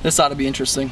This ought to be interesting.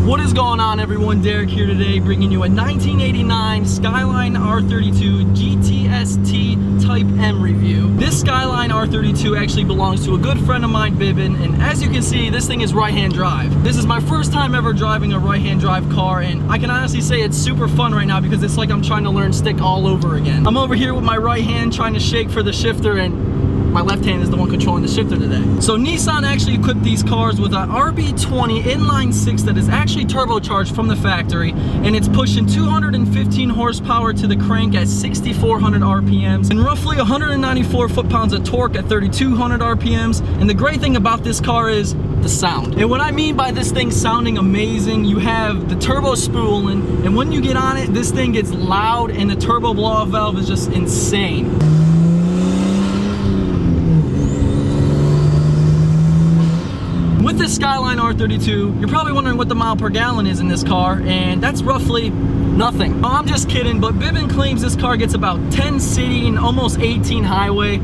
What is going on, everyone? Derek here today, bringing you a 1989 Skyline R32 GTS-T Type M review. This Skyline R32 actually belongs to a good friend of mine, Bibbin, and as you can see, this thing is right-hand drive. This is my first time ever driving a right-hand drive car, and I can honestly say it's super fun right now because it's like I'm trying to learn stick all over again. I'm over here with my right hand trying to shake for the shifter, and my left hand is the one controlling the shifter today. So Nissan actually equipped these cars with an RB20 inline 6 that is actually turbocharged from the factory, and it's pushing 215 horsepower to the crank at 6,400 RPMs and roughly 194 foot-pounds of torque at 3,200 RPMs. And the great thing about this car is the sound. And what I mean by this thing sounding amazing, you have the turbo spooling, and when you get on it, this thing gets loud, and the turbo blow-off valve is just insane. With this Skyline R32, you're probably wondering what the mile per gallon is in this car, and that's roughly nothing. Oh, I'm just kidding, but Bibbin claims this car gets about 10 city and almost 18 highway.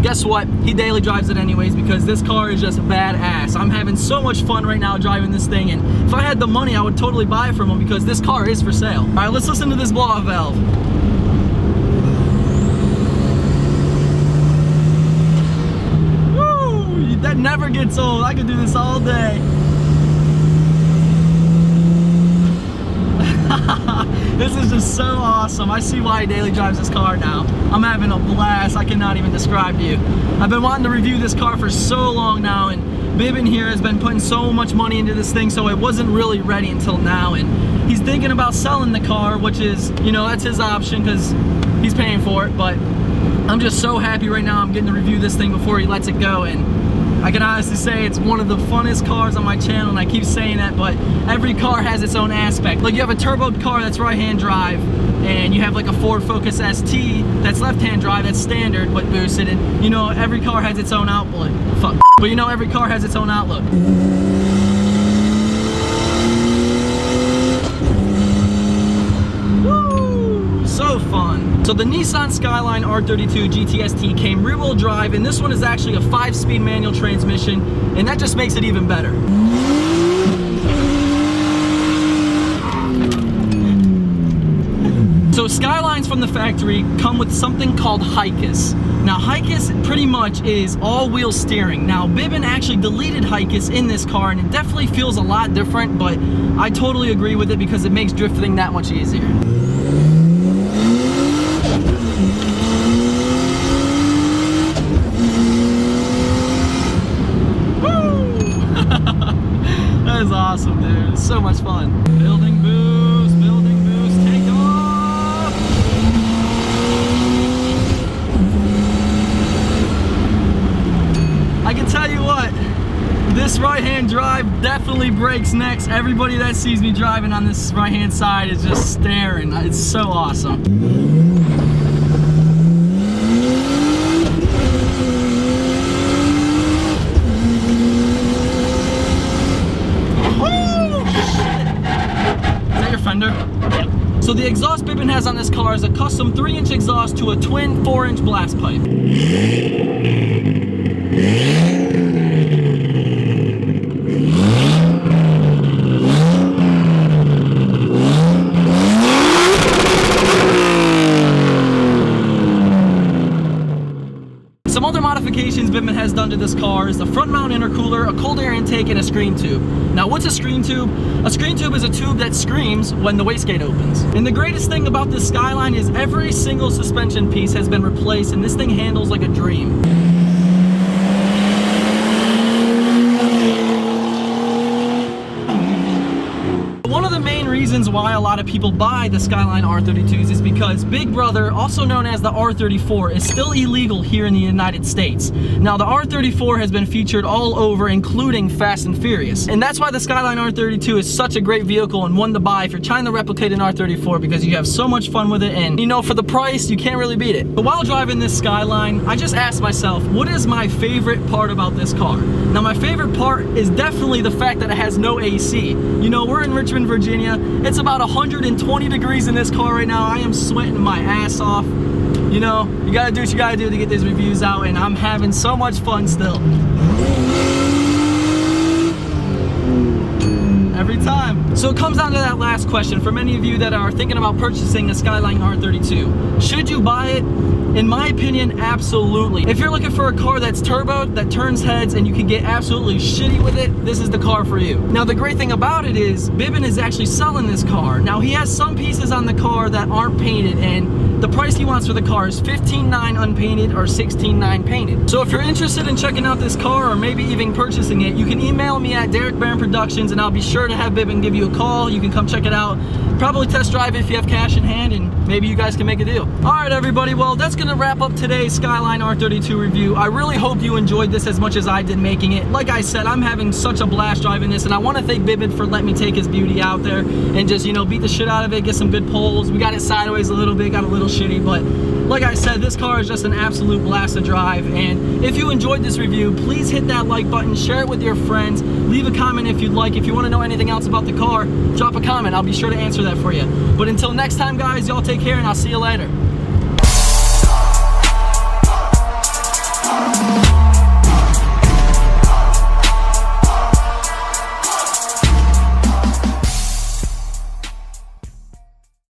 Guess what? He daily drives it anyways because this car is just badass. I'm having so much fun right now driving this thing, and if I had the money, I would totally buy it from him because this car is for sale. All right, let's listen to this blow-off valve. That never gets old. I could do this all day. This is just so awesome. I see why he daily drives this car now. I'm having a blast. I cannot even describe to you. I've been wanting to review this car for so long now, and Bibbin here has been putting so much money into this thing, so it wasn't really ready until now, and he's thinking about selling the car, which is, you know, that's his option because he's paying for it, but I'm just so happy right now I'm getting to review this thing before he lets it go. And I can honestly say it's one of the funnest cars on my channel, and I keep saying that, but every car has its own aspect. Like, you have a turboed car that's right-hand drive, and you have like a Ford Focus ST that's left-hand drive, that's standard but boosted, and you know, every car has its own outlook. Fuck. But you know, every car has its own outlook. So fun. So the Nissan Skyline R32 GTS-T came rear-wheel drive, and this one is actually a 5-speed manual transmission, and that just makes it even better. So Skylines from the factory come with something called HICUS. Now HICUS pretty much is all-wheel steering. Now Bibbin actually deleted HICUS in this car, and it definitely feels a lot different, but I totally agree with it because it makes drifting that much easier. That is awesome, dude. It's so much fun. Building boost, take off! I can tell you what, this right-hand drive definitely breaks necks. Everybody that sees me driving on this right-hand side is just staring. It's so awesome. So the exhaust Bibbin has on this car is a custom 3-inch exhaust to a twin 4-inch blast pipe. Some other modifications Bibbin has done to this car is the front mount intercooler, a cold air intake, and a screen tube. Now what's a screen tube? A screen tube is a tube that screams when the wastegate opens. And the greatest thing about this Skyline is every single suspension piece has been replaced, and this thing handles like a dream. One of the main main reasons why a lot of people buy the Skyline R32s is because Big Brother, also known as the R34, is still illegal here in the United States. Now, the R34 has been featured all over, including Fast and Furious. And that's why the Skyline R32 is such a great vehicle and one to buy if you're trying to replicate an R34, because you have so much fun with it, and you know, for the price, you can't really beat it. But while driving this Skyline, I just asked myself, what is my favorite part about this car? Now, my favorite part is definitely the fact that it has no AC. You know, we're in Richmond, Virginia. It's about 120 degrees in this car right now. I am sweating my ass off. You know, you gotta do what you gotta do to get these reviews out, and I'm having so much fun still. Every time. So it comes down to that last question for many of you that are thinking about purchasing a Skyline R32. Should you buy it? In my opinion, absolutely. If you're looking for a car that's turboed, that turns heads, and you can get absolutely shitty with it, this is the car for you. Now, the great thing about it is Bibbin is actually selling this car. Now, he has some pieces on the car that aren't painted, and the price he wants for the car is $15,900 unpainted or $16,900 painted. So if you're interested in checking out this car or maybe even purchasing it, you can email me at DerekBaranProductions, and I'll be sure to have Bibbin give you a call. You can come check it out. Probably test drive it if you have cash in hand, and maybe you guys can make a deal. All right, everybody. Well, that's gonna wrap up today's Skyline R32 review. I really hope you enjoyed this as much as I did making it. Like I said, I'm having such a blast driving this, and I want to thank Bibbin for letting me take his beauty out there and just, you know, beat the shit out of it, get some good pulls. We got it sideways a little bit, got a little shitty, but like I said, this car is just an absolute blast to drive. And if you enjoyed this review, please hit that like button, share it with your friends, leave a comment if you'd like. If you want to know anything else about the car, drop a comment. I'll be sure to answer that for you. But until next time, guys, y'all take care, and I'll see you later.